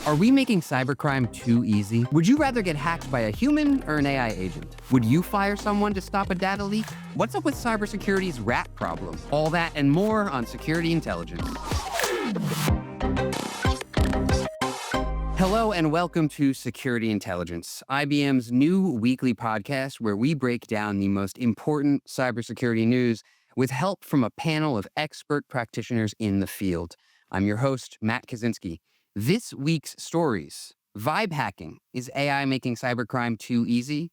Are we making cybercrime too easy? Would you rather get hacked by a human or an AI agent? Would you fire someone to stop a data leak? What's up with cybersecurity's rat problem? All that and more on Security Intelligence. Hello and welcome to Security Intelligence, IBM's new weekly podcast where we break down the most important cybersecurity news with help from a panel of expert practitioners in the field. I'm your host, Matt Kosinski. This week's stories: vibe hacking. Is AI making cybercrime too easy?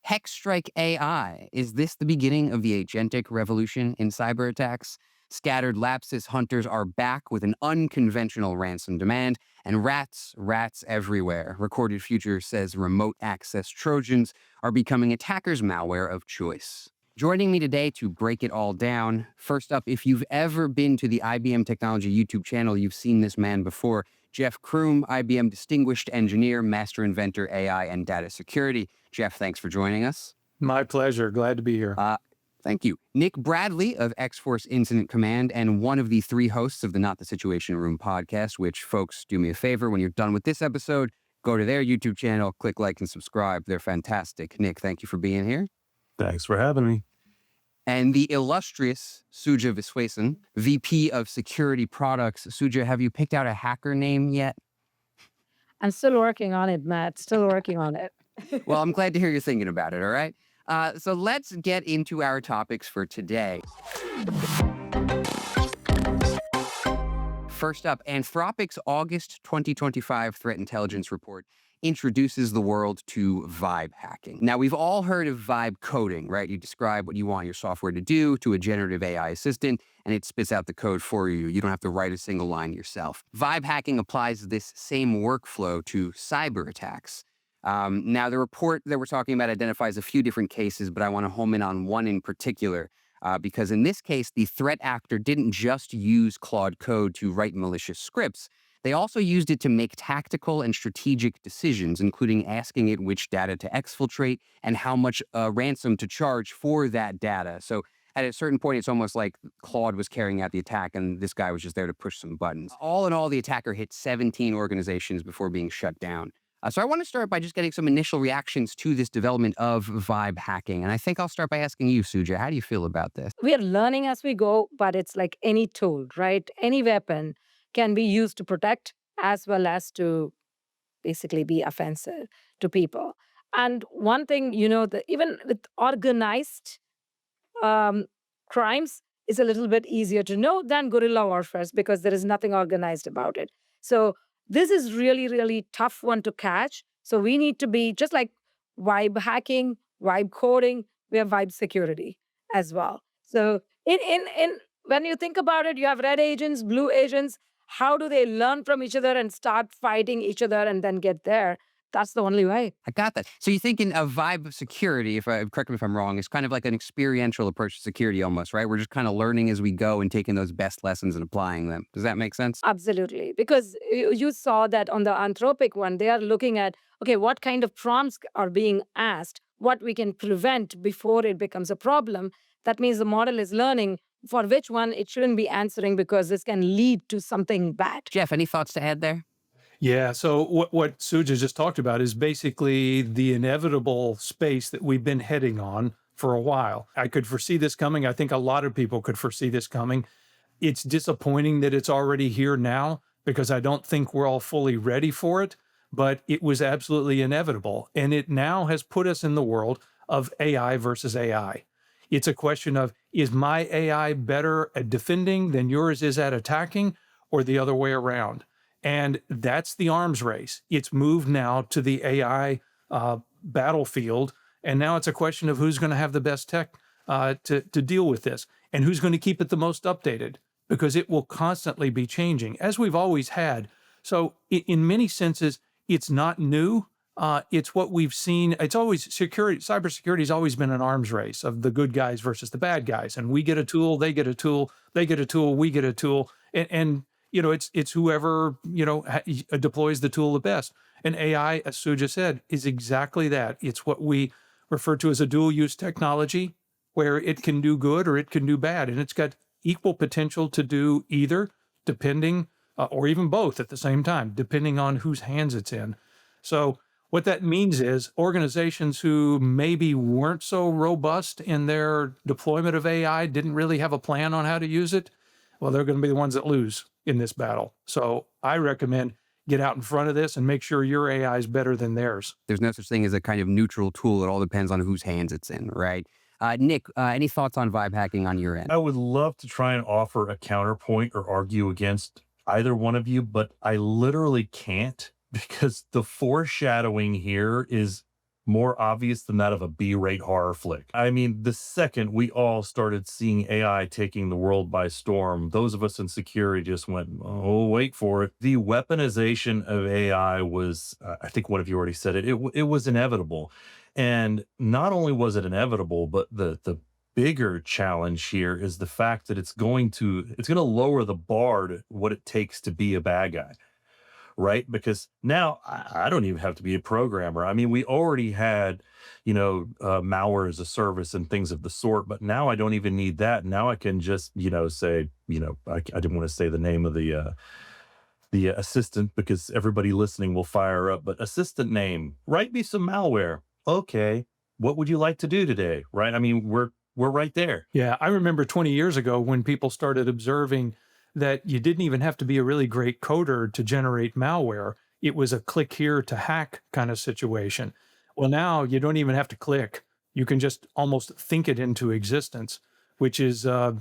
HexStrike AI. Is this the beginning of the agentic revolution in cyber attacks? Scattered Lapsus Hunters are back with an unconventional ransom demand, and rats everywhere. Recorded Future says remote access Trojans are becoming attackers' malware of choice. Joining me today to break it all down, first up, if you've ever been to the IBM Technology YouTube channel, you've seen this man before. Jeff Crume, IBM Distinguished Engineer, Master Inventor, AI, and Data Security. Jeff, thanks for joining us. My pleasure. Glad to be here. Thank you. Nick Bradley of X-Force Incident Command and one of the three hosts of the Not the Situation Room podcast, which, folks, do me a favor. When you're done with this episode, go to their YouTube channel, click like and subscribe. They're fantastic. Nick, thank you for being here. Thanks for having me. And the illustrious Suja Viswesan, VP of Security Products. Suja, have you picked out a hacker name yet? I'm still working on it, Matt. Still working on it. Well, I'm glad to hear you're thinking about it, all right? So let's get into our topics for today. First up, Anthropic's August 2025 Threat Intelligence Report introduces the world to vibe hacking. Now, we've all heard of vibe coding, right? You describe what you want your software to do to a generative AI assistant, and it spits out the code for you. You don't have to write a single line yourself. Vibe hacking applies this same workflow to cyber attacks. Now, the report that we're talking about identifies a few different cases, but I want to home in on one in particular, because in this case, the threat actor didn't just use Claude Code to write malicious scripts. They also used it to make tactical and strategic decisions, including asking it which data to exfiltrate and how much ransom to charge for that data. So at a certain point, it's almost like Claude was carrying out the attack and this guy was just there to push some buttons. All in all, the attacker hit 17 organizations before being shut down. So I want to start by just getting some initial reactions to this development of vibe hacking. And I think I'll start by asking you, Suja, how do you feel about this? We are learning as we go, but it's like any tool, right? Any weapon can be used to protect as well as to basically be offensive to people. And one thing, even with organized crimes, is a little bit easier to know than guerrilla warfare because there is nothing organized about it. So this is really, really tough one to catch. So we need to be, just like vibe hacking, vibe coding, we have vibe security as well. So in when you think about it, you have red agents, blue agents. How do they learn from each other and start fighting each other and then get there? That's the only way. I got that. So you're thinking of vibe security, correct me if I'm wrong, is kind of like an experiential approach to security almost, right? We're just kind of learning as we go and taking those best lessons and applying them. Does that make sense? Absolutely. Because you saw that on the Anthropic one, they are looking at, okay, what kind of prompts are being asked, what we can prevent before it becomes a problem. That means the model is learning for which one it shouldn't be answering because this can lead to something bad. Jeff, any thoughts to add there? Yeah, so what Suja just talked about is basically the inevitable space that we've been heading on for a while. I could foresee this coming. I think a lot of people could foresee this coming. It's disappointing that it's already here now because I don't think we're all fully ready for it, but it was absolutely inevitable. And it now has put us in the world of AI versus AI. It's a question of, is my AI better at defending than yours is at attacking, or the other way around? And that's the arms race. It's moved now to the AI battlefield. And now it's a question of who's going to have the best tech to deal with this and who's going to keep it the most updated, because it will constantly be changing, as we've always had. So in many senses, it's not new. It's what we've seen. It's always cybersecurity has always been an arms race of the good guys versus the bad guys. And we get a tool, they get a tool, they get a tool, we get a tool. And it's whoever, deploys the tool the best. And AI, as Suja said, is exactly that. It's what we refer to as a dual use technology, where it can do good or it can do bad. And it's got equal potential to do either, depending or even both at the same time, depending on whose hands it's in. So what that means is organizations who maybe weren't so robust in their deployment of AI, didn't really have a plan on how to use it, well, they're going to be the ones that lose in this battle. So I recommend get out in front of this and make sure your AI is better than theirs. There's no such thing as a kind of neutral tool. It all depends on whose hands it's in, right? Nick, any thoughts on vibe hacking on your end? I would love to try and offer a counterpoint or argue against either one of you, but I literally can't because the foreshadowing here is more obvious than that of a B-rate horror flick. I mean, the second we all started seeing AI taking the world by storm, those of us in security just went, oh, wait for it. The weaponization of AI was, I think one of you already said it, it was inevitable. And not only was it inevitable, but the bigger challenge here is the fact that it's going to lower the bar to what it takes to be a bad guy, right? Because now I don't even have to be a programmer. I mean, we already had, malware as a service and things of the sort, but now I don't even need that. Now I can just, say, I didn't want to say the name of the assistant because everybody listening will fire up, but assistant name, write me some malware. Okay, what would you like to do today? Right? I mean, we're right there. Yeah, I remember 20 years ago when people started observing that you didn't even have to be a really great coder to generate malware. It was a click here to hack kind of situation. Well, now you don't even have to click. You can just almost think it into existence, which is, a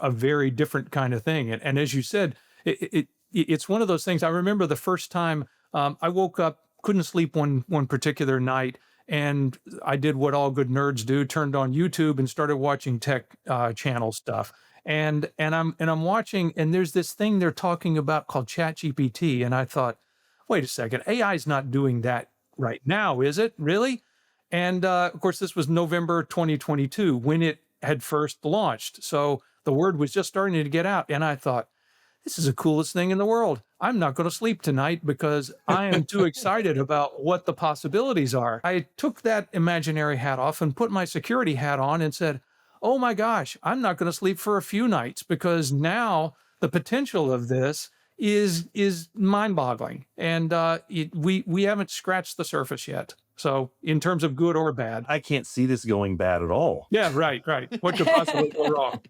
very different kind of thing. And as you said, it's one of those things. I remember the first time I woke up, couldn't sleep one particular night, and I did what all good nerds do, turned on YouTube and started watching tech channel stuff. And I'm watching, and there's this thing they're talking about called ChatGPT, and I thought, wait a second, AI is not doing that right now, is it? Really? And of course, this was November 2022 when it had first launched. So the word was just starting to get out, and I thought, this is the coolest thing in the world. I'm not going to sleep tonight because I am too excited about what the possibilities are. I took that imaginary hat off and put my security hat on and said, oh my gosh, I'm not going to sleep for a few nights because now the potential of this is mind-boggling. And we haven't scratched the surface yet. So in terms of good or bad. I can't see this going bad at all. Yeah, right. What could possibly go wrong?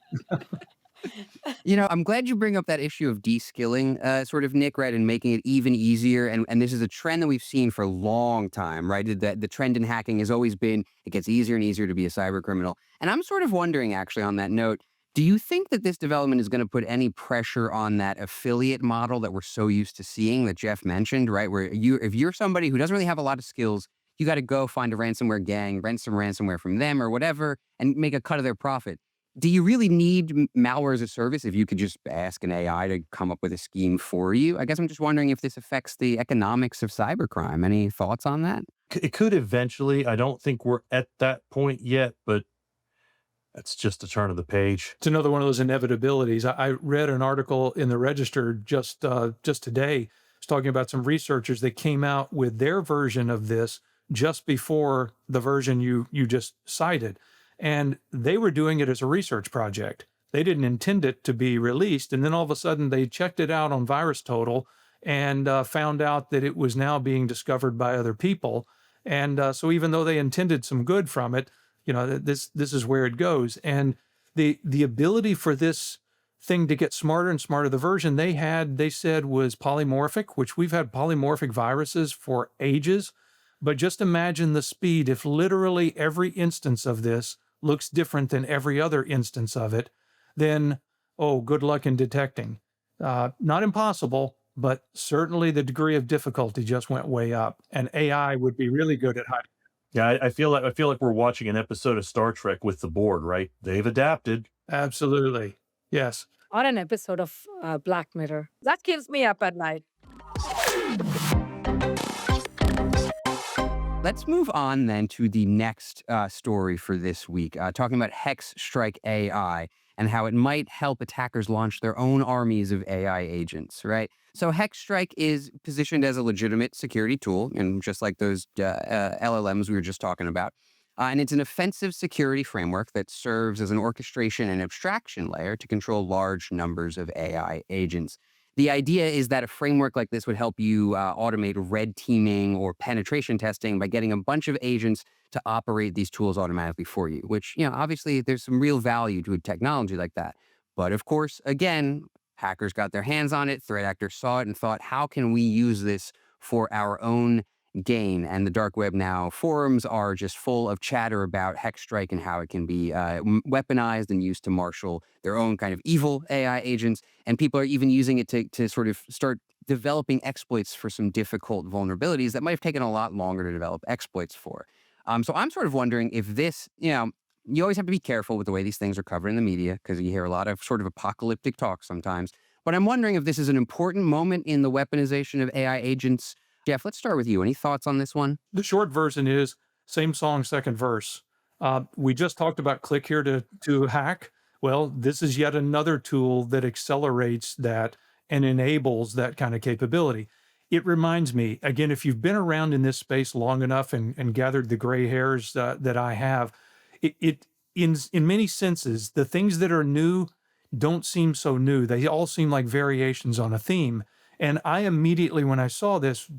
I'm glad you bring up that issue of de-skilling, sort of, Nick, right, and making it even easier. And this is a trend that we've seen for a long time, right? The trend in hacking has always been it gets easier and easier to be a cyber criminal. And I'm sort of wondering, actually, on that note, do you think that this development is going to put any pressure on that affiliate model that we're so used to seeing that Jeff mentioned, right? Where if you're somebody who doesn't really have a lot of skills, you got to go find a ransomware gang, rent some ransomware from them or whatever, and make a cut of their profit. Do you really need malware as a service if you could just ask an AI to come up with a scheme for you? I guess I'm just wondering if this affects the economics of cybercrime. Any thoughts on that? It could eventually. I don't think we're at that point yet, but that's just a turn of the page. It's another one of those inevitabilities. I read an article in the Register just today. It's talking about some researchers that came out with their version of this just before the version you just cited. And they were doing it as a research project. They didn't intend it to be released. And then all of a sudden they checked it out on VirusTotal and found out that it was now being discovered by other people. And so even though they intended some good from it, this is where it goes. And the ability for this thing to get smarter and smarter, the version they said was polymorphic, which we've had polymorphic viruses for ages. But just imagine the speed if literally every instance of this looks different than every other instance of it, then, good luck in detecting. Not impossible, but certainly the degree of difficulty just went way up, and AI would be really good at hiding. Yeah, I feel like we're watching an episode of Star Trek with the board, right? They've adapted. Absolutely, yes. Or an episode of Black Mirror. That keeps me up at night. Let's move on then to the next story for this week, talking about HexStrike AI and how it might help attackers launch their own armies of AI agents, right? So HexStrike is positioned as a legitimate security tool, and just like those LLMs we were just talking about. And it's an offensive security framework that serves as an orchestration and abstraction layer to control large numbers of AI agents. The idea is that a framework like this would help you automate red teaming or penetration testing by getting a bunch of agents to operate these tools automatically for you, which, obviously there's some real value to a technology like that. But of course, again, hackers got their hands on it, threat actors saw it and thought, how can we use this for our own gain? And the dark web now forums are just full of chatter about HexStrike and how it can be weaponized and used to marshal their own kind of evil AI agents. And people are even using it to sort of start developing exploits for some difficult vulnerabilities that might have taken a lot longer to develop exploits for. So I'm sort of wondering if this, you always have to be careful with the way these things are covered in the media because you hear a lot of sort of apocalyptic talk sometimes. But I'm wondering if this is an important moment in the weaponization of AI agents. Jeff, let's start with you. Any thoughts on this one? The short version is same song, second verse. We just talked about click here to hack. Well, this is yet another tool that accelerates that and enables that kind of capability. It reminds me, again, if you've been around in this space long enough and gathered the gray hairs that I have, in many senses, the things that are new don't seem so new. They all seem like variations on a theme. And I immediately, when I saw this,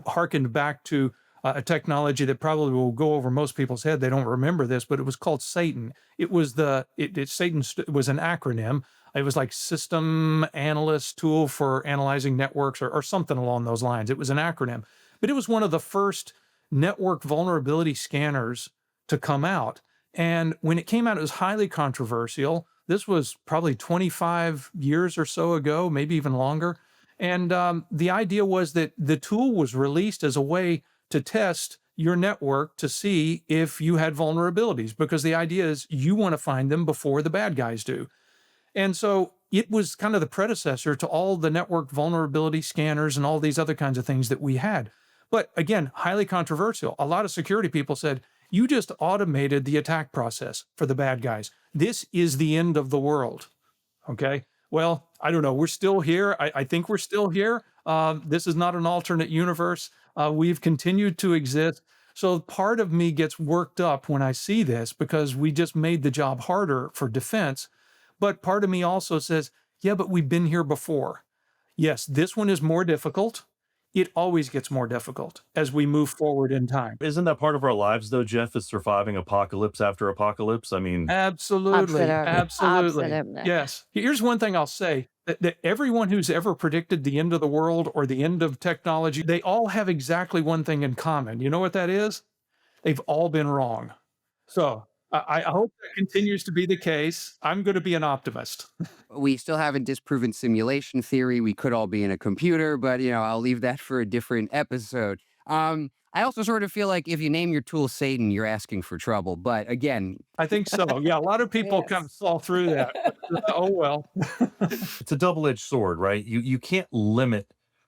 hearkened back to a technology that probably will go over most people's head. They don't remember this, but it was called Satan. It was Satan was an acronym. It was like System Analyst Tool for Analyzing Networks or something along those lines. It was an acronym, but it was one of the first network vulnerability scanners to come out. And when it came out, it was highly controversial. This was probably 25 years or so ago, maybe even longer. And the idea was that the tool was released as a way to test your network to see if you had vulnerabilities, because the idea is you want to find them before the bad guys do. And so it was kind of the predecessor to all the network vulnerability scanners and all these other kinds of things that we had. But again, highly controversial. A lot of security people said, you just automated the attack process for the bad guys. This is the end of the world. Okay. Well, I don't know. We're still here. I think we're still here. This is not an alternate universe. We've continued to exist. So part of me gets worked up when I see this because we just made the job harder for defense. But part of me also says, yeah, but we've been here before. Yes, this one is more difficult. It always gets more difficult as we move forward in time. Isn't that part of our lives, though, Jeff, is surviving apocalypse after apocalypse? I mean, Absolutely. Absolutely. Absolutely. Yes. Here's one thing I'll say that everyone who's ever predicted the end of the world or the end of technology, they all have exactly one thing in common. You know what that is? They've all been wrong. So I hope that continues to be the case. I'm going to be an optimist. We still haven't disproven simulation theory. We could all be in a computer, but I'll leave that for a different episode. I also sort of feel like if you name your tool Satan, you're asking for trouble. But again, I think so. Yeah, a lot of people kind of saw through that. Oh well. it's a double-edged sword, right? You can't limit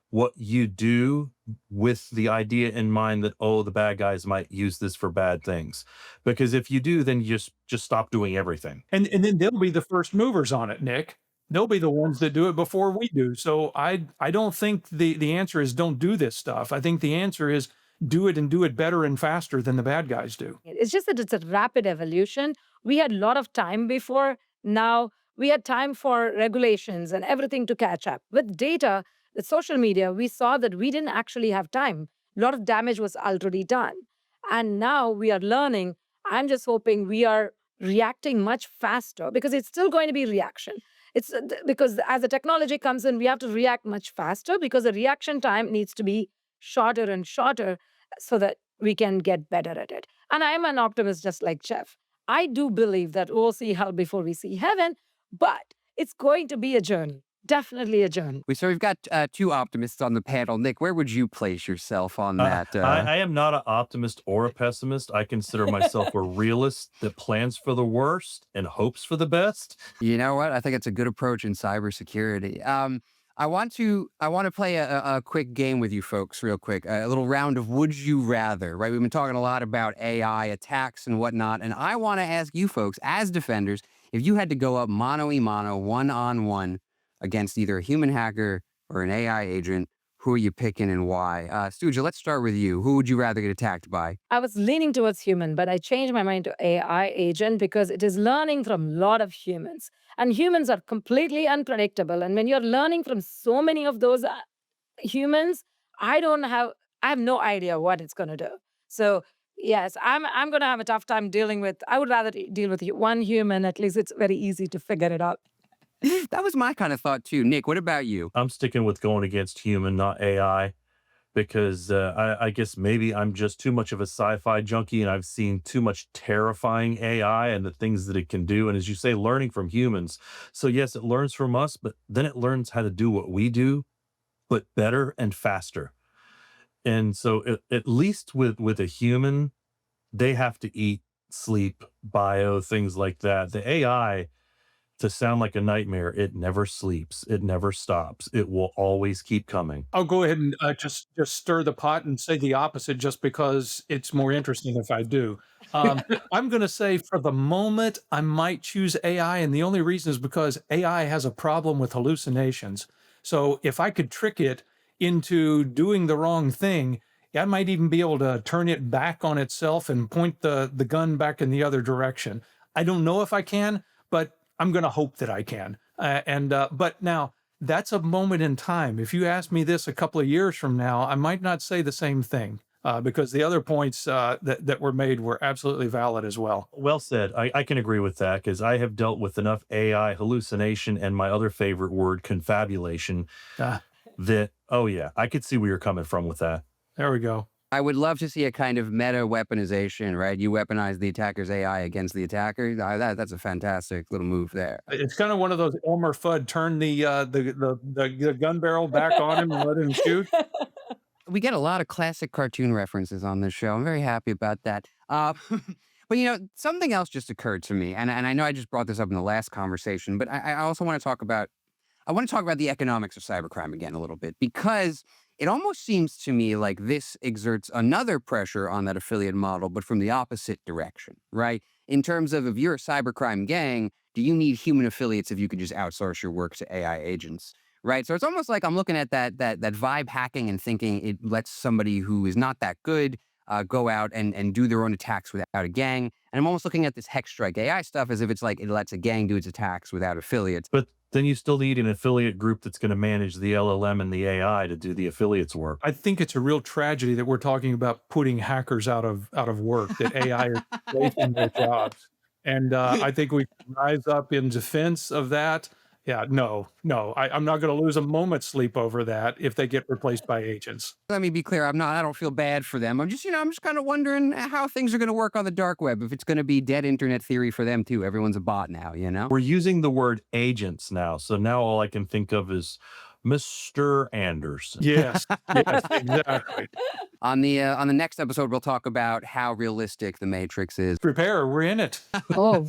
what you do with the idea in mind that, oh, the bad guys might use this for bad things. Because if you do, then you just stop doing everything. And then they'll be the first movers on it, Nick. They'll be the ones that do it before we do. So I don't think the answer is don't do this stuff. I think the answer is do it and do it better and faster than the bad guys do. It's just that it's a rapid evolution. We had a lot of time before. Now we had time for regulations and everything to catch up. With data, the social media, we saw that we didn't actually have time. A lot of damage was already done. And now we are learning. I'm just hoping we are reacting much faster because it's still going to be reaction. It's because as the technology comes in, we have to react much faster because the reaction time needs to be shorter and shorter so that we can get better at it. And I am an optimist just like Jeff. I do believe that we'll see hell before we see heaven, but it's going to be a journey. Definitely a journey. So we've got two optimists on the panel. Nick, where would you place yourself on that? I am not an optimist or a pessimist. I consider myself a realist that plans for the worst and hopes for the best. You know what? I think it's a good approach in cybersecurity. I want to play a quick game with you folks real quick, a little round of would you rather, right? We've been talking a lot about AI attacks and whatnot, and I want to ask you folks as defenders, if you had to go up mano a mano, one-on-one against either a human hacker or an AI agent, Who are you picking and why? Suja, let's start with you. Who would you rather get attacked by? I was leaning towards human, but I changed my mind to AI agent because it is learning from a lot of humans. And humans are completely unpredictable. And when you're learning from so many of those humans, I have no idea what it's going to do. So yes, I'm going to have a tough time dealing with. I would rather deal with one human. At least it's very easy to figure it out. That was my kind of thought too. Nick, what about you? I'm sticking with going against human, not AI, because I guess maybe I'm just too much of a sci-fi junkie and I've seen too much terrifying AI and the things that it can do. And as you say, learning from humans. So yes, it learns from us, but then it learns how to do what we do, but better and faster. And so at least with a human, they have to eat, sleep, bio, things like that. The AI, to sound like a nightmare, it never sleeps. It never stops. It will always keep coming. I'll go ahead and just stir the pot and say the opposite, just because it's more interesting if I do. I'm going to say for the moment I might choose AI, and the only reason is because AI has a problem with hallucinations. So if I could trick it into doing the wrong thing, I might even be able to turn it back on itself and point the gun back in the other direction. I don't know if I can, but I'm going to hope that I can. But now that's a moment in time. If you ask me this a couple of years from now, I might not say the same thing because the other points that were made were absolutely valid as well. Well said. I can agree with that because I have dealt with enough AI hallucination and my other favorite word, confabulation, that, oh yeah, I could see where you're coming from with that. There we go. I would love to see a kind of meta weaponization, right? You weaponize the attacker's AI against the attacker. That's a fantastic little move there. It's kind of one of those Elmer Fudd turn the gun barrel back on him and let him shoot. We get a lot of classic cartoon references on this show. I'm very happy about that. But something else just occurred to me, and I know I just brought this up in the last conversation, but I also want to talk about the economics of cybercrime again a little bit, because it almost seems to me like this exerts another pressure on that affiliate model, but from the opposite direction, right? In terms of, if you're a cybercrime gang, do you need human affiliates if you could just outsource your work to AI agents, right? So it's almost like I'm looking at that vibe hacking and thinking it lets somebody who is not that good go out and do their own attacks without a gang. And I'm almost looking at this HexStrike AI stuff as if it's like it lets a gang do its attacks without affiliates. But then you still need an affiliate group that's going to manage the LLM and the AI to do the affiliates work. I think it's a real tragedy that we're talking about putting hackers out of work, that AI is taking their jobs. And I think we can rise up in defense of that. Yeah, no, I'm not going to lose a moment's sleep over that if they get replaced by agents. Let me be clear. I don't feel bad for them. I'm just kind of wondering how things are going to work on the dark web. If it's going to be dead internet theory for them too. Everyone's a bot now, We're using the word agents now. So now all I can think of is Mr. Anderson. Yes, exactly. On the next episode, we'll talk about how realistic the Matrix is. Prepare, we're in it. Oh.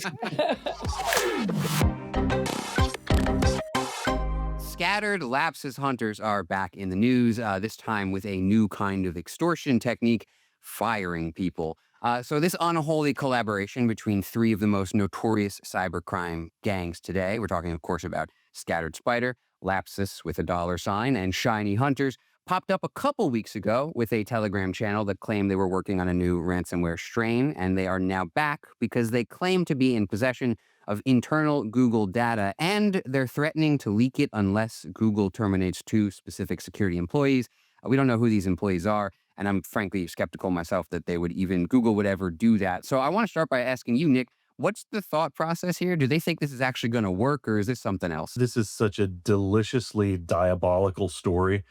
Scattered Lapsus Hunters are back in the news, this time with a new kind of extortion technique, firing people. So this unholy collaboration between three of the most notorious cybercrime gangs today, we're talking, of course, about Scattered Spider, Lapsus with a $, and Shiny Hunters, popped up a couple weeks ago with a Telegram channel that claimed they were working on a new ransomware strain, and they are now back because they claim to be in possession of internal Google data, and they're threatening to leak it unless Google terminates 2 specific security employees. We don't know who these employees are, and I'm frankly skeptical myself that Google would ever do that. So I want to start by asking you, Nick, what's the thought process here? Do they think this is actually going to work, or is this something else? This is such a deliciously diabolical story.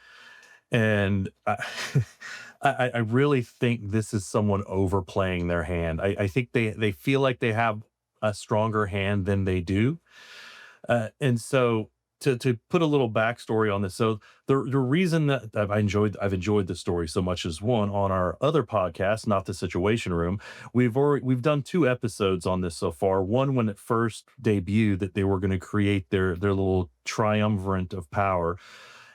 And I really think this is someone overplaying their hand. I think they feel like they have a stronger hand than they do. And so to put a little backstory on this, so the reason that I've enjoyed the story so much is, one, on our other podcast, Not the Situation Room, we've done 2 episodes on this so far. One, when it first debuted, that they were going to create their little triumvirate of power.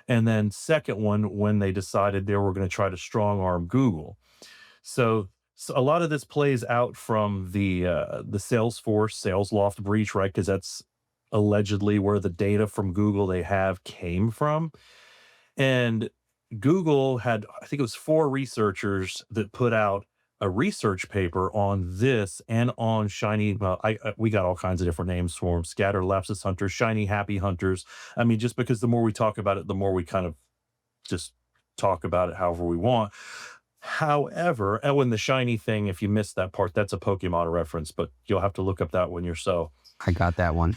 And then second one, when they decided they were going to try to strong arm Google. So a lot of this plays out from the Salesforce SalesLoft breach, right? Because that's allegedly where the data from Google they have came from. And Google had, I think it was 4 researchers that put out a research paper on this and on shiny. Well, we got all kinds of different names for them: Scattered Lapsus Hunters, shiny happy hunters. I mean, just because the more we talk about it, the more we kind of just talk about it however we want. However, and when the shiny thing, if you missed that part, that's a Pokemon reference, but you'll have to look up that one yourself. I got that one.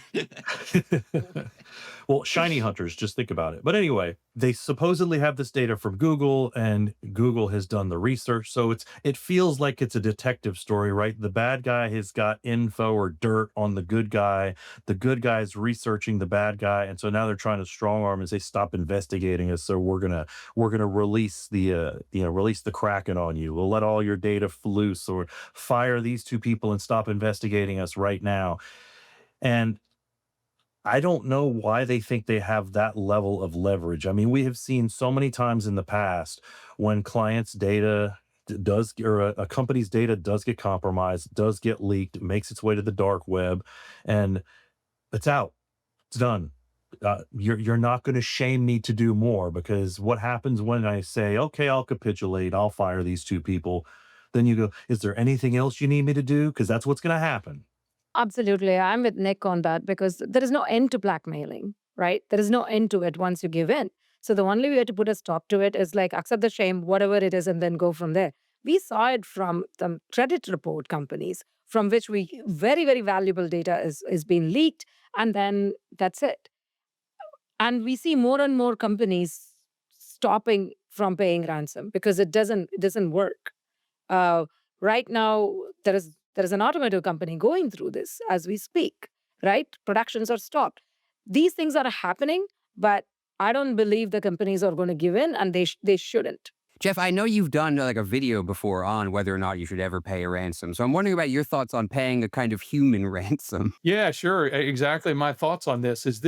Well, shiny hunters, just think about it. But anyway, they supposedly have this data from Google, and Google has done the research. So it feels like it's a detective story, right? The bad guy has got info or dirt on the good guy. The good guy's researching the bad guy, and so now they're trying to strong arm and say, stop investigating us. So we're gonna release release the Kraken on you. We'll let all your data loose, or fire these 2 people and stop investigating us right now. And I don't know why they think they have that level of leverage. I mean, we have seen so many times in the past when clients' data does, or a company's data does get compromised, does get leaked, makes its way to the dark web, and it's out. It's done. You're not going to shame me to do more, because what happens when I say, okay, I'll capitulate, I'll fire these 2 people? Then you go, is there anything else you need me to do? Because that's what's going to happen. Absolutely. I'm with Nick on that because there is no end to blackmailing, right? There is no end to it once you give in. So the only way to put a stop to it is like accept the shame, whatever it is, and then go from there. We saw it from the credit report companies, from which we very, very valuable data is being leaked, and then that's it. And we see more and more companies stopping from paying ransom because it doesn't work. Uh, right now, there is an automotive company going through this as we speak. Right, productions are stopped. These things are happening, but I don't believe the companies are going to give in, and they shouldn't. Jeff, I know you've done like a video before on whether or not you should ever pay a ransom. So I'm wondering about your thoughts on paying a kind of human ransom. Yeah, sure. Exactly. My thoughts on this is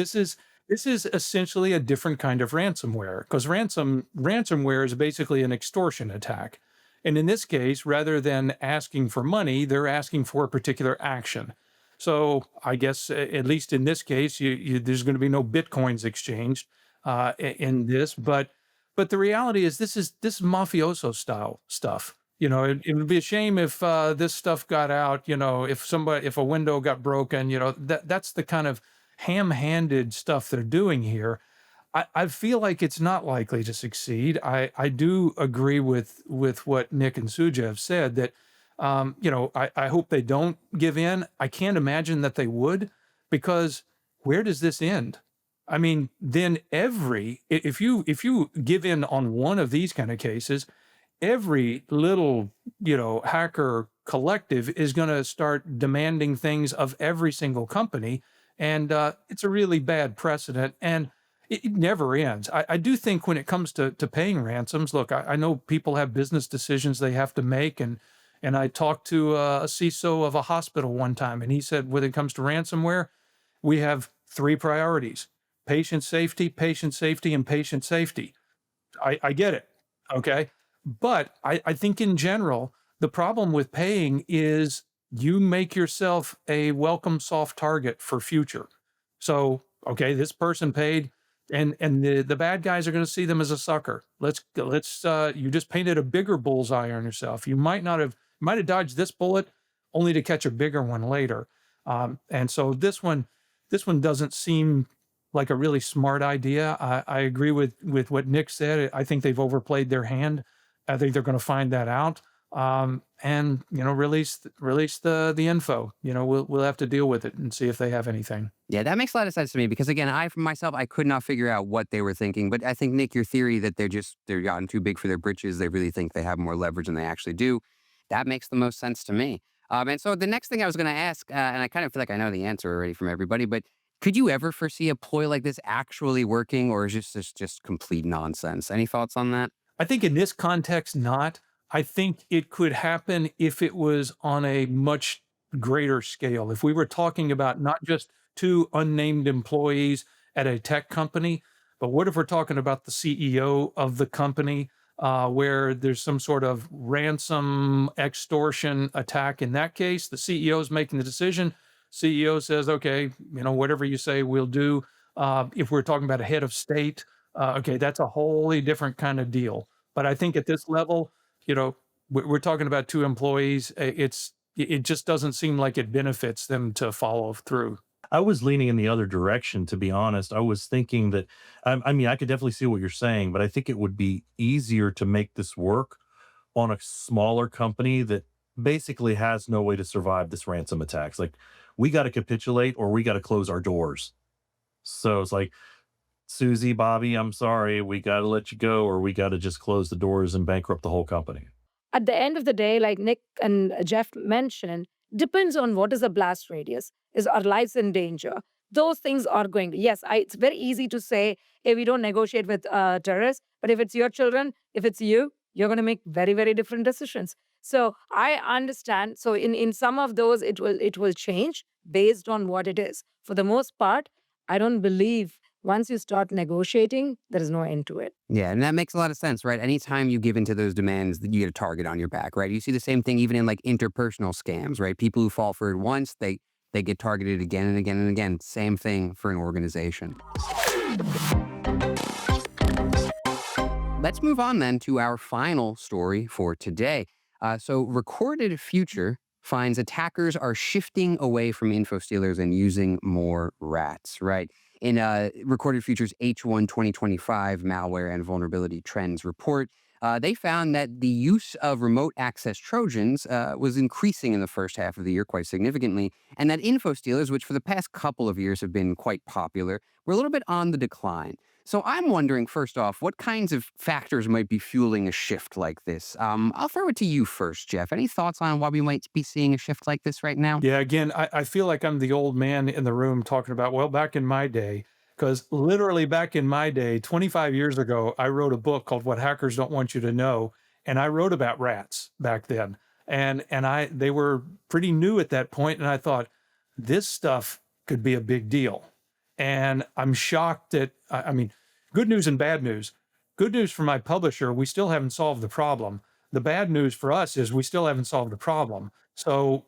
essentially a different kind of ransomware, because ransomware is basically an extortion attack. And in this case, rather than asking for money, they're asking for a particular action. So I guess at least in this case, there's going to be no bitcoins exchanged in this, but the reality is this is mafioso style stuff. It would be a shame if this stuff got out. If a window got broken. That's the kind of ham-handed stuff they're doing here. I feel like it's not likely to succeed. I do agree with what Nick and Suja have said, that I hope they don't give in. I can't imagine that they would, because where does this end? I mean, then if you give in on one of these kind of cases, every little hacker collective is going to start demanding things of every single company, and it's a really bad precedent, and it never ends. I do think when it comes to paying ransoms, look, I know people have business decisions they have to make, and I talked to a CISO of a hospital one time, and he said when it comes to ransomware, we have 3 priorities: patient safety, and patient safety. I get it. Okay. But I think in general, the problem with paying is you make yourself a welcome soft target for future. So, okay, this person paid, and the bad guys are going to see them as a sucker. You just painted a bigger bullseye on yourself. You might have dodged this bullet only to catch a bigger one later. And so this one doesn't seem like a really smart idea. I agree with what Nick said. I think they've overplayed their hand. I think they're going to find that out, and release the info. We'll have to deal with it and see if they have anything. Yeah, that makes a lot of sense to me because, again, I could not figure out what they were thinking. But I think, Nick, your theory that they're gotten too big for their britches, they really think they have more leverage than they actually do, that makes the most sense to me. And so the next thing I was going to ask, and I kind of feel like I know the answer already from everybody, but could you ever foresee a ploy like this actually working, or is this just complete nonsense? Any thoughts on that? I think in this context, not. I think it could happen if it was on a much greater scale. If we were talking about not just 2 unnamed employees at a tech company, but what if we're talking about the CEO of the company, where there's some sort of ransom extortion attack? In that case, the CEO is making the decision. CEO says, okay, whatever you say, we'll do. If we're talking about a head of state, Okay, that's a wholly different kind of deal. But I think at this level, you know, we're talking about two employees. It just doesn't seem like it benefits them to follow through. I was leaning in the other direction, to be honest. I was thinking that, I mean, I could definitely see what you're saying, but I think it would be easier to make this work on a smaller company that basically has no way to survive this ransom attacks. Like, we got to capitulate or we got to close our doors. So it's like, Susie, Bobby, I'm sorry, we got to let you go, or we got to just close the doors and bankrupt the whole company. At the end of the day, like Nick and Jeff mentioned, depends on what is the blast radius. Is our lives in danger? Those things are going to, yes, it's very easy to say, hey, we don't negotiate with terrorists, but if it's your children, if it's you, you're going to make very, very different decisions. So I understand. So in some of those, it will change based on what it is. For the most part, I don't believe once you start negotiating, there is no end to it. Yeah, and that makes a lot of sense, right? Anytime you give into those demands, you get a target on your back, right? You see the same thing even in like interpersonal scams, right? People who fall for it once, they get targeted again and again and again. Same thing for an organization. Let's move on then to our final story for today. So, Recorded Future finds attackers are shifting away from info stealers and using more rats, right? In Recorded Future's H1 2025 Malware and Vulnerability Trends report, they found that the use of remote access Trojans was increasing in the first half of the year quite significantly, and that info stealers, which for the past couple of years have been quite popular, were a little bit on the decline. So I'm wondering, first off, what kinds of factors might be fueling a shift like this? I'll throw it to you first, Jeff. Any thoughts on why we might be seeing a shift like this right now? Yeah, again, I feel like I'm the old man in the room talking about, well, back in my day, because literally back in my day, 25 years ago, I wrote a book called What Hackers Don't Want You to Know. And I wrote about rats back then. And they were pretty new at that point, and I thought this stuff could be a big deal. And I'm shocked that I mean, good news and bad news. Good news for my publisher, we still haven't solved the problem. The bad news for us is we still haven't solved the problem. So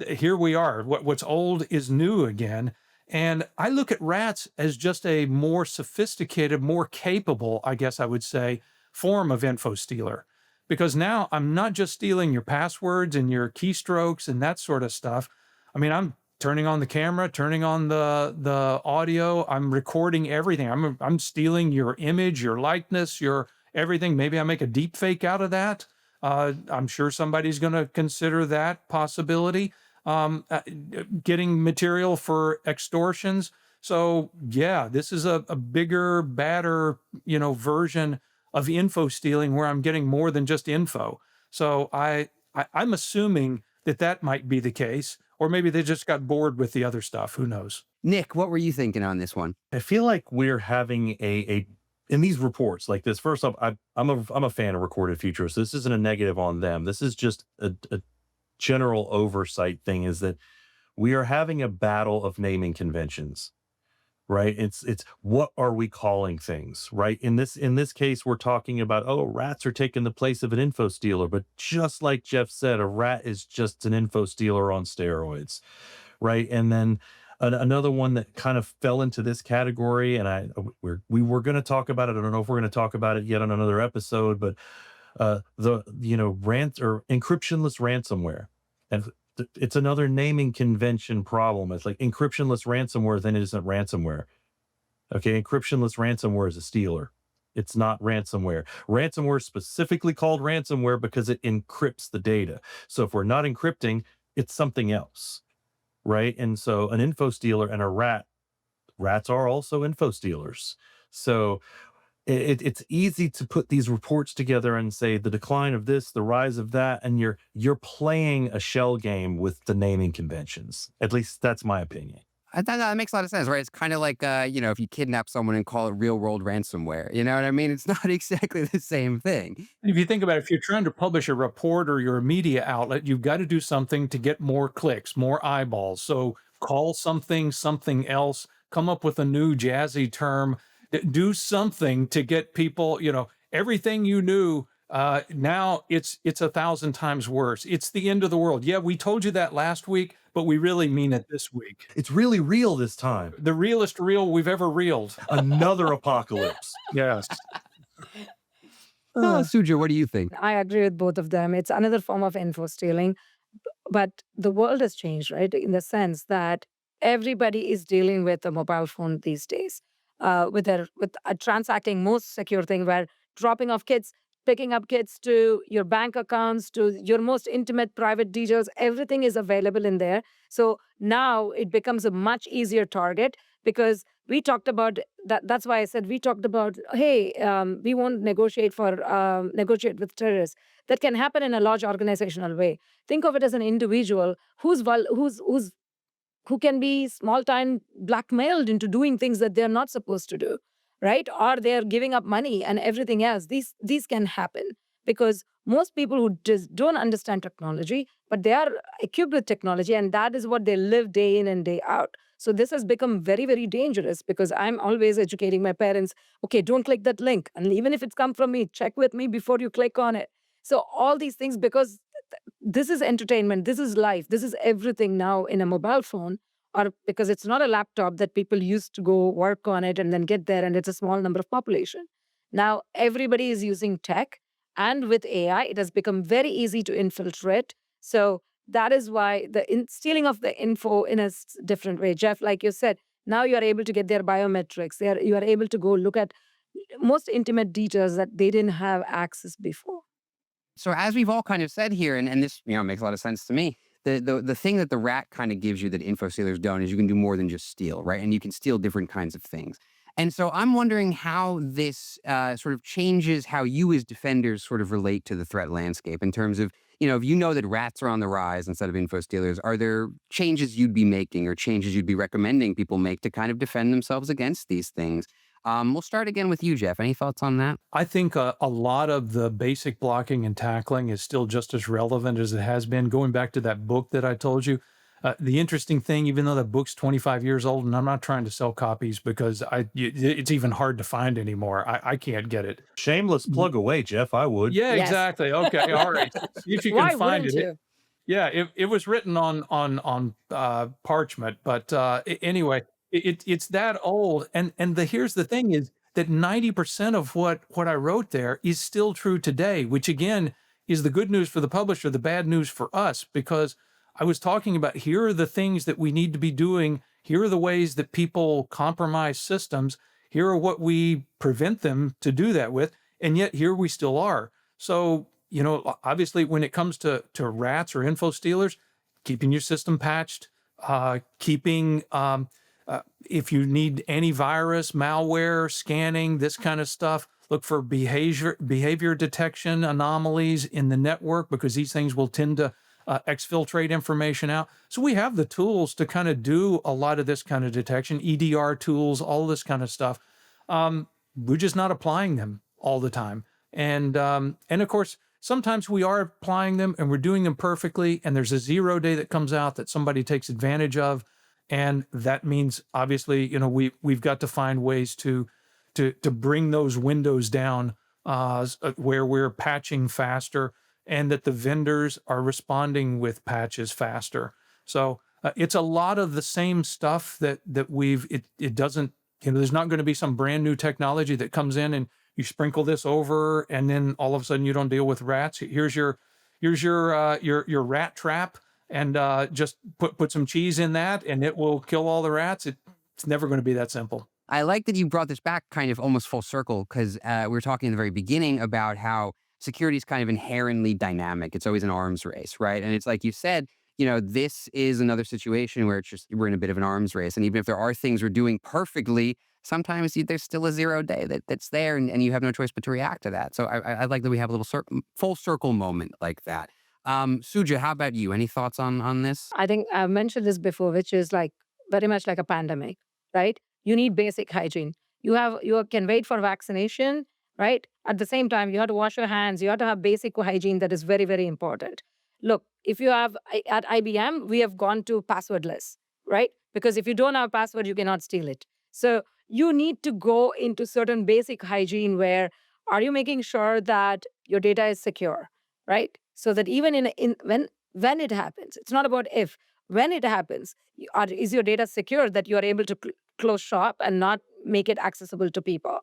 here we are. What's old is new again. And I look at rats as just a more sophisticated, more capable, I guess I would say, form of info stealer. Because now I'm not just stealing your passwords and your keystrokes and that sort of stuff. I mean, I'm turning on the camera, turning on the audio. I'm recording everything. I'm stealing your image, your likeness, your everything. Maybe I make a deep fake out of that. I'm sure somebody's going to consider that possibility. Getting material for extortions. So yeah, this is a bigger, badder, version of info stealing where I'm getting more than just info. So I'm assuming that might be the case, or maybe they just got bored with the other stuff. Who knows? Nick, what were you thinking on this one? I feel like we're having a in these reports like this. First off, I'm a fan of Recorded Future, so this isn't a negative on them. This is just a general oversight thing. Is that we are having a battle of naming conventions, right? It's what are we calling things, right? In this case, we're talking about, oh, rats are taking the place of an info stealer, but just like Jeff said, a rat is just an info stealer on steroids, right? And then another one that kind of fell into this category, and we were going to talk about it. I don't know if we're going to talk about it yet on another episode, but rant or encryptionless ransomware, and it's another naming convention problem. It's like encryptionless ransomware, then it isn't ransomware. Okay, encryptionless ransomware is a stealer. It's not ransomware. Ransomware is specifically called ransomware because it encrypts the data. So if we're not encrypting, it's something else, right? And so an info stealer and rats are also info stealers. So it's easy to put these reports together and say the decline of this, the rise of that, and you're playing a shell game with the naming conventions. At least that's my opinion. I thought that makes a lot of sense, right? It's kind of like, if you kidnap someone and call it real world ransomware, you know what I mean? It's not exactly the same thing. If you think about it, if you're trying to publish a report or you're a media outlet, you've got to do something to get more clicks, more eyeballs. So call something else, come up with a new jazzy term, do something to get people, everything you knew Now it's 1,000 times worse. It's the end of the world. Yeah, we told you that last week, but we really mean it this week. It's really real this time. The realest reel we've ever reeled. Another apocalypse. Yes. Suja, what do you think? I agree with both of them. It's another form of info stealing. But the world has changed, right? In the sense that everybody is dealing with a mobile phone these days, with transacting most secure thing where dropping off kids, picking up kids to your bank accounts, to your most intimate private details, everything is available in there. So now it becomes a much easier target because we talked about that. That's why I said we talked about, hey, we won't negotiate with terrorists. That can happen in a large organizational way. Think of it as an individual who can be small time blackmailed into doing things that they're not supposed to do, right? Or they're giving up money and everything else. These can happen because most people who just don't understand technology, but they are equipped with technology, and that is what they live day in and day out. So this has become very, very dangerous because I'm always educating my parents. Okay, don't click that link, and even if it's come from me, check with me before you click on it. So all these things, because this is entertainment, this is life, this is everything now in a mobile phone, or because it's not a laptop that people used to go work on it and then get there, and it's a small number of population. Now everybody is using tech, and with AI, it has become very easy to infiltrate. So that is why stealing of the info in a different way, Jeff, like you said, now you are able to get their biometrics. You are able to go look at most intimate details that they didn't have access before. So as we've all kind of said here, and this makes a lot of sense to me. The thing that the rat kind of gives you that info stealers don't is you can do more than just steal, right? And you can steal different kinds of things. And so I'm wondering how this sort of changes how you as defenders sort of relate to the threat landscape in terms of, if you know that rats are on the rise instead of info stealers, are there changes you'd be making or changes you'd be recommending people make to kind of defend themselves against these things? We'll start again with you, Jeff. Any thoughts on that? I think a lot of the basic blocking and tackling is still just as relevant as it has been. Going back to that book that I told you, the interesting thing, even though that book's 25 years old, and I'm not trying to sell copies because it's even hard to find anymore. I can't get it. Shameless plug away, Jeff. I would. Yeah, Yes. exactly. Okay, all right. See if you Why can find wouldn't it. you? Yeah, it was written on parchment, but anyway, it's that old. And here's the thing is that 90% of what I wrote there is still true today, which again is the good news for the publisher, the bad news for us, because I was talking about here are the things that we need to be doing. Here are the ways that people compromise systems. Here are what we prevent them to do that with, and yet here we still are. So obviously, when it comes to rats or info stealers, keeping your system patched, keeping if you need antivirus, malware, scanning, this kind of stuff, look for behavior detection anomalies in the network because these things will tend to exfiltrate information out. So we have the tools to kind of do a lot of this kind of detection, EDR tools, all this kind of stuff. We're just not applying them all the time. And of course, sometimes we are applying them and we're doing them perfectly. And there's a 0 day that comes out that somebody takes advantage of. And that means obviously, we've got to find ways to bring those windows down where we're patching faster and that the vendors are responding with patches faster. So it's a lot of the same stuff that it doesn't, there's not going to be some brand new technology that comes in and you sprinkle this over and then all of a sudden you don't deal with rats. Here's your rat trap and just put some cheese in that and it will kill all the rats. It's never going to be that simple. I like that you brought this back kind of almost full circle because we were talking in the very beginning about how security is kind of inherently dynamic. It's always an arms race, right? And it's like you said, this is another situation where it's just we're in a bit of an arms race. And even if there are things we're doing perfectly, sometimes there's still a 0 day that's there and you have no choice but to react to that. So I like that we have a little full circle moment like that. Suja, how about you? Any thoughts on this? I think I've mentioned this before, which is like very much like a pandemic, right? You need basic hygiene. You can wait for vaccination, right? At the same time, you have to wash your hands. You have to have basic hygiene that is very, very important. Look, if you have at IBM, we have gone to passwordless, right? Because if you don't have a password, you cannot steal it. So you need to go into certain basic hygiene where Are you making sure that your data is secure, right? So that even when it happens, it's not about if, when it happens, is your data secure that you are able to close shop and not make it accessible to people?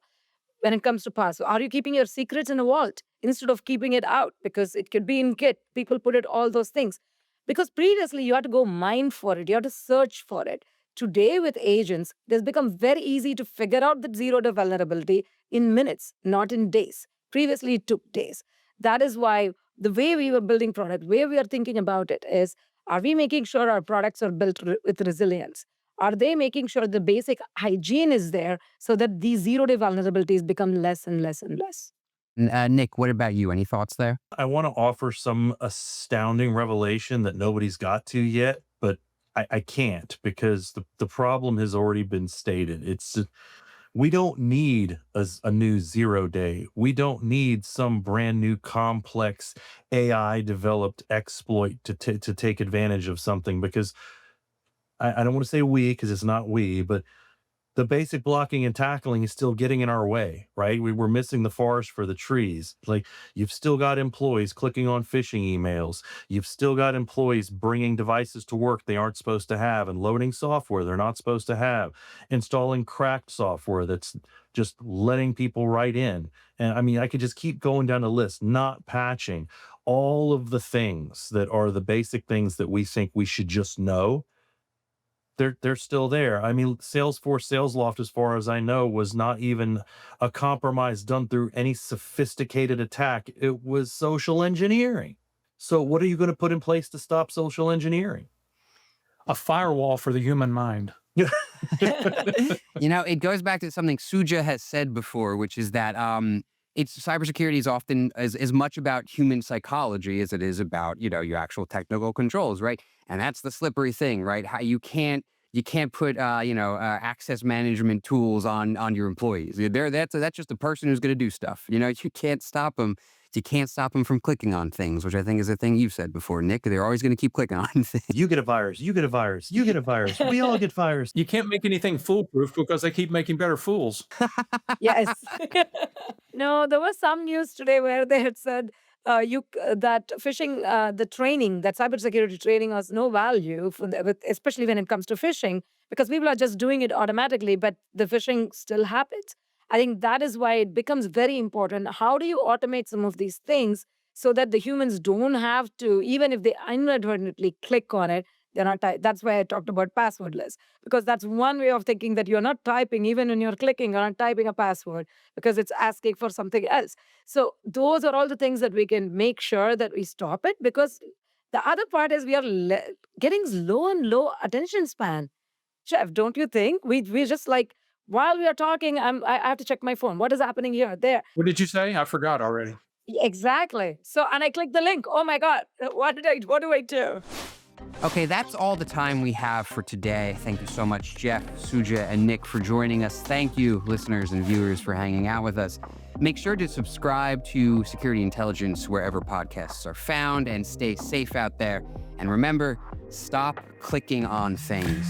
When it comes to password, are you keeping your secrets in a vault instead of keeping it out? Because it could be in Git. People put it all those things. Because previously you had to go mine for it, you had to search for it. Today with agents, it has become very easy to figure out the zero-day vulnerability in minutes, not in days. Previously it took days. That is why the way we were building product, way we are thinking about it is, are we making sure our products are built with resilience? Are they making sure the basic hygiene is there so that these zero-day vulnerabilities become less and less and less? Nick, what about you? Any thoughts there? I want to offer some astounding revelation that nobody's got to yet, but I can't because the problem has already been stated. We don't need a new 0-day. We don't need some brand new complex AI developed exploit to take advantage of something, because I don't want to say we, because it's not we, but the basic blocking and tackling is still getting in our way, right? We're missing the forest for the trees. Like, you've still got employees clicking on phishing emails. You've still got employees bringing devices to work they aren't supposed to have and loading software they're not supposed to have, installing cracked software that's just letting people right in. And I mean, I could just keep going down the list, not patching all of the things that are the basic things that we think we should just know. They're still there. I mean, Salesforce SalesLoft, as far as I know, was not even a compromise done through any sophisticated attack. It was social engineering. So what are you going to put in place to stop social engineering? A firewall for the human mind. It goes back to something Suja has said before, which is that it's cybersecurity is often as much about human psychology as it is about, your actual technical controls, right? And that's the slippery thing, right? How you can't put access management tools on your employees. That's just a person who's going to do stuff. You can't stop them. You can't stop them from clicking on things, which I think is a thing you've said before, Nick. They're always going to keep clicking on things. You get a virus. You get a virus. You get a virus. We all get virus. You can't make anything foolproof because they keep making better fools. Yes. No, there was some news today where they had said that phishing, the training, that cybersecurity training has no value, especially when it comes to phishing, because people are just doing it automatically, but the phishing still happens. I think that is why it becomes very important. How do you automate some of these things so that the humans don't have to, even if they inadvertently click on it, they're not. That's why I talked about passwordless, because that's one way of thinking that you're not typing, even when you're clicking, you're not typing a password because it's asking for something else. So those are all the things that we can make sure that we stop it, because the other part is we are getting low attention span. Jeff, don't you think? We just like, while we are talking, I have to check my phone. What is happening here, there? What did you say? I forgot already. Exactly. So, and I click the link. Oh my God, what do I do? Okay, that's all the time we have for today. Thank you so much, Jeff, Suja, and Nick, for joining us. Thank you, listeners and viewers, for hanging out with us. Make sure to subscribe to Security Intelligence wherever podcasts are found, and stay safe out there. And remember, stop clicking on things.